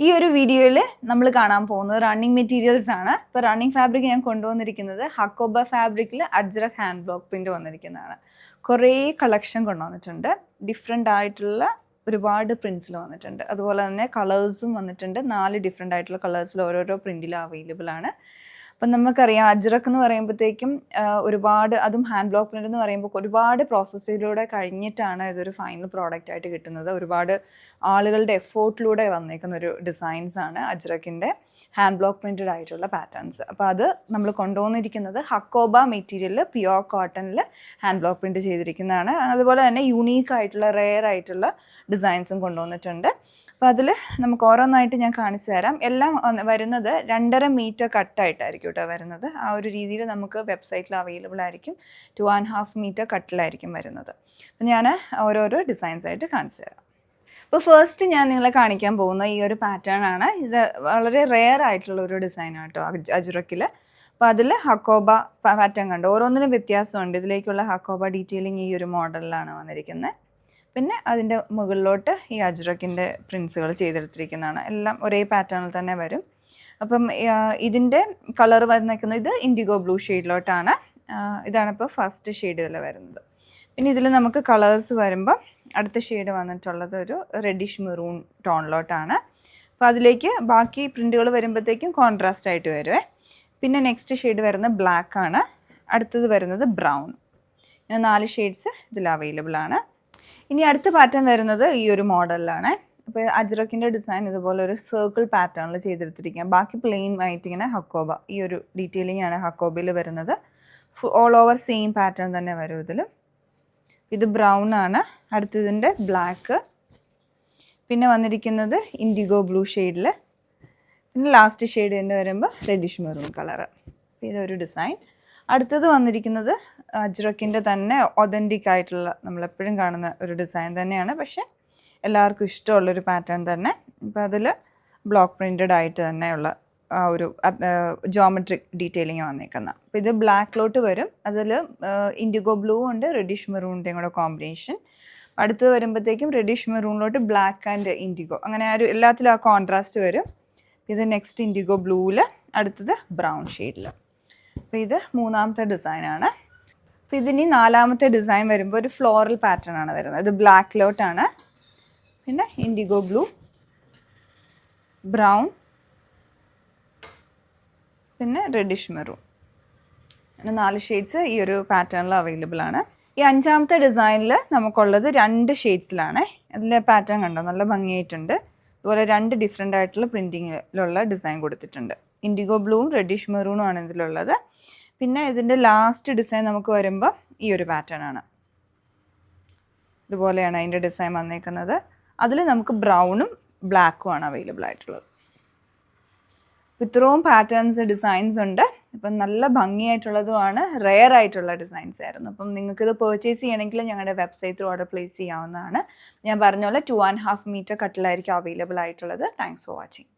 ഈ ഒരു വീഡിയോയിൽ നമ്മൾ കാണാൻ പോകുന്നത് റണ്ണിങ് മെറ്റീരിയൽസ് ആണ്. ഇപ്പോൾ റണ്ണിങ് ഫാബ്രിക് ഞാൻ കൊണ്ടുവന്നിരിക്കുന്നത് ഹക്കോബ ഫാബ്രിക്കിൽ അജ്രക് ഹാൻഡ് ബ്ലോക്ക് പ്രിന്റ് വന്നിരിക്കുന്നതാണ്. കുറേ കളക്ഷൻ കൊണ്ടുവന്നിട്ടുണ്ട്. ഡിഫറെൻ്റ് ആയിട്ടുള്ള ഒരുപാട് പ്രിൻറ്റ്സിൽ വന്നിട്ടുണ്ട്. അതുപോലെ തന്നെ കളേഴ്സും വന്നിട്ടുണ്ട്. 4 ഡിഫറെൻ്റ് ആയിട്ടുള്ള കളേഴ്സിൽ ഓരോരോ പ്രിൻറ്റിൽ അവൈലബിൾ ആണ്. അപ്പം നമുക്കറിയാം അജ്രക് എന്ന് പറയുമ്പോഴത്തേക്കും ഒരുപാട്, അതും ഹാൻഡ് ബ്ലോക്ക് പ്രിൻ്റ് എന്ന് പറയുമ്പോൾ ഒരുപാട് പ്രോസസ്സിലൂടെ കഴിഞ്ഞിട്ടാണ് ഇതൊരു ഫൈനൽ പ്രോഡക്റ്റ് ആയിട്ട് കിട്ടുന്നത്. ഒരുപാട് ആളുകളുടെ എഫോർട്ടിലൂടെ വന്നേക്കുന്ന ഒരു ഡിസൈൻസാണ് അജ്രക്കിൻ്റെ ഹാൻഡ് ബ്ലോക്ക് പ്രിൻറ്റഡ് ആയിട്ടുള്ള പാറ്റേൺസ്. അപ്പോൾ അത് നമ്മൾ കൊണ്ടുവന്നിരിക്കുന്നത് ഹക്കോബ മെറ്റീരിയലിൽ പ്യുവർ കോട്ടണിൽ ഹാൻഡ് ബ്ലോക്ക് പ്രിൻറ്റ് ചെയ്തിരിക്കുന്നതാണ്. അതുപോലെ തന്നെ യുണീക്ക് ആയിട്ടുള്ള റെയർ ആയിട്ടുള്ള ഡിസൈൻസും കൊണ്ടുവന്നിട്ടുണ്ട്. അപ്പോൾ അതിൽ നമുക്ക് ഓരോന്നായിട്ട് ഞാൻ കാണിച്ചു തരാം. എല്ലാം വരുന്നത് 2.5 മീറ്റർ കട്ടായിട്ടായിരിക്കും കേട്ടോ വരുന്നത്. ആ ഒരു രീതിയിൽ നമുക്ക് വെബ്സൈറ്റിൽ അവൈലബിൾ ആയിരിക്കും. 2.5 മീറ്റർ കട്ടിലായിരിക്കും വരുന്നത്. അപ്പം ഞാൻ ഓരോരോ ഡിസൈൻസ് ആയിട്ട് കാണിച്ചു തരാം. അപ്പോൾ ഫസ്റ്റ് ഞാൻ നിങ്ങളെ കാണിക്കാൻ പോകുന്ന ഈ ഒരു പാറ്റേൺ ആണ്. ഇത് വളരെ റെയർ ആയിട്ടുള്ള ഒരു ഡിസൈനാണ് കേട്ടോ അജ്രക്കിൽ. അപ്പോൾ അതിൽ ഹക്കോബ പാറ്റേൺ കണ്ടു. ഓരോന്നിനും വ്യത്യാസമുണ്ട്. ഇതിലേക്കുള്ള ഹക്കോബ ഡീറ്റെയിലിംഗ് ഈ ഒരു മോഡലിലാണ് വന്നിരിക്കുന്നത്. പിന്നെ അതിൻ്റെ മുകളിലോട്ട് ഈ അജ്രക്കിൻ്റെ പ്രിൻസുകൾ ചെയ്തെടുത്തിരിക്കുന്നതാണ്. എല്ലാം ഒരേ പാറ്റേണിൽ തന്നെ വരും. അപ്പം ഇതിൻ്റെ കളർ വന്നിരിക്കുന്നത് ഇത് ഇൻഡിഗോ ബ്ലൂ ഷെയ്ഡിലോട്ടാണ്. ഇതാണ് ഇപ്പോൾ ഫസ്റ്റ് ഷെയ്ഡ് ഇതിൽ വരുന്നത്. പിന്നെ ഇതിൽ നമുക്ക് കളേഴ്സ് വരുമ്പോൾ അടുത്ത ഷെയ്ഡ് വന്നിട്ടുള്ളത് ഒരു റെഡിഷ് മെറൂൺ ടോണിലോട്ടാണ്. അപ്പോൾ അതിലേക്ക് ബാക്കി പ്രിൻറ്റുകൾ വരുമ്പോഴത്തേക്കും കോൺട്രാസ്റ്റ് ആയിട്ട് വരുവേ. പിന്നെ നെക്സ്റ്റ് ഷെയ്ഡ് വരുന്നത് ബ്ലാക്ക് ആണ്. അടുത്തത് വരുന്നത് ബ്രൗൺ. ഇങ്ങനെ 4 ഷെയ്ഡ്സ് ഇതിൽ അവൈലബിൾ ആണ്. ഇനി അടുത്ത പാറ്റേൺ വരുന്നത് ഈ ഒരു മോഡലിലാണ്. അപ്പോൾ അജ്രക്കിൻ്റെ ഡിസൈൻ ഇതുപോലെ ഒരു സർക്കിൾ പാറ്റേണിൽ ചെയ്തെടുത്തിരിക്കുക. ബാക്കി പ്ലെയിൻ ആയിട്ട് ഇങ്ങനെ ഹക്കോബ, ഈ ഒരു ഡീറ്റെയിലിംഗ് ആണ് ഹക്കോബയിൽ വരുന്നത്. ഓൾ ഓവർ സെയിം പാറ്റേൺ തന്നെ വരും ഇതിൽ. ഇത് ബ്രൗൺ ആണ്. അടുത്തതിൻ്റെ ബ്ലാക്ക്. പിന്നെ വന്നിരിക്കുന്നത് ഇൻഡിഗോ ബ്ലൂ ഷെയ്ഡിൽ. പിന്നെ ലാസ്റ്റ് ഷെയ്ഡ് തന്നെ വരുമ്പോൾ റെഡിഷ് മെറൂൺ കളറ്. ഇതൊരു ഡിസൈൻ. അടുത്തത് വന്നിരിക്കുന്നത് അജ്രക്കിൻ്റെ തന്നെ ഒതൻറ്റിക് ആയിട്ടുള്ള നമ്മളെപ്പോഴും കാണുന്ന ഒരു ഡിസൈൻ തന്നെയാണ്. പക്ഷേ എല്ലാവർക്കും ഇഷ്ടമുള്ളൊരു പാറ്റേൺ തന്നെ. ഇപ്പോൾ അതിൽ ബ്ലോക്ക് പ്രിൻറ്റഡ് ആയിട്ട് തന്നെയുള്ള ആ ഒരു ജോമെട്രിക് ഡീറ്റെയിലിംഗ് വന്നേക്കുന്നത്. അപ്പോൾ ഇത് ബ്ലാക്കിലോട്ട് വരും. അതിൽ ഇൻഡിഗോ ബ്ലൂ ഉണ്ട്, റെഡിഷ് മെറൂണിൻ്റെയും കൂടെ കോമ്പിനേഷൻ. അടുത്തത് വരുമ്പോഴത്തേക്കും റെഡിഷ് മെറൂണിലോട്ട് ബ്ലാക്ക് ആൻഡ് ഇൻഡിഗോ, അങ്ങനെ ആ ഒരു എല്ലാത്തിലും ആ കോൺട്രാസ്റ്റ് വരും. ഇത് നെക്സ്റ്റ് ഇൻഡിഗോ ബ്ലൂവിൽ, അടുത്തത് ബ്രൗൺ ഷെയ്ഡിൽ. അപ്പോൾ ഇത് 3ാമത്തെ ഡിസൈനാണ്. അപ്പോൾ ഇതിനി 4ാമത്തെ ഡിസൈൻ വരുമ്പോൾ ഒരു ഫ്ലോറൽ പാറ്റേൺ ആണ് വരുന്നത്. ഇത് ബ്ലാക്കിലോട്ടാണ്. പിന്നെ ഇൻഡിഗോ ബ്ലൂ, ബ്രൗൺ, പിന്നെ റെഡിഷ് മെറൂൺ. അങ്ങനെ 4 ഷെയ്ഡ്സ് ഈ ഒരു പാറ്റേണിൽ അവൈലബിൾ ആണ്. ഈ 5ാമത്തെ ഡിസൈനിൽ നമുക്കുള്ളത് 2 ഷെയ്ഡ്സിലാണ്. അതിലെ പാറ്റേൺ കണ്ടോ, നല്ല ഭംഗിയായിട്ടുണ്ട്. അതുപോലെ 2 ഡിഫറെൻ്റ് ആയിട്ടുള്ള പ്രിൻറ്റിങ്ങിലുള്ള ഡിസൈൻ കൊടുത്തിട്ടുണ്ട്. ഇൻഡിഗോ ബ്ലൂവും റെഡിഷ് മെറൂണും ആണ് ഇതിലുള്ളത്. പിന്നെ ഇതിൻ്റെ ലാസ്റ്റ് ഡിസൈൻ നമുക്ക് വരുമ്പോൾ ഈ ഒരു പാറ്റേൺ ആണ്. ഇതുപോലെയാണ് അതിൻ്റെ ഡിസൈൻ വന്നേക്കുന്നത്. അതിൽ നമുക്ക് ബ്രൗണും ബ്ലാക്കും ആണ് അവൈലബിൾ ആയിട്ടുള്ളത്. ഇത്രയും പാറ്റേൺസ് ഡിസൈൻസ് ഉണ്ട്. അപ്പം നല്ല ഭംഗിയായിട്ടുള്ളതുമാണ്, റെയർ ആയിട്ടുള്ള ഡിസൈൻസ് ആയിരുന്നു. അപ്പം നിങ്ങൾക്കിത് പർച്ചേസ് ചെയ്യണമെങ്കിൽ ഞങ്ങളുടെ വെബ്സൈറ്റിൽ ഓർഡർ പ്ലേസ് ചെയ്യാവുന്നതാണ്. ഞാൻ പറഞ്ഞ പോലെ 2.5 മീറ്റർ കട്ടിലായിരിക്കും അവൈലബിൾ ആയിട്ടുള്ളത്. Thanks for watching.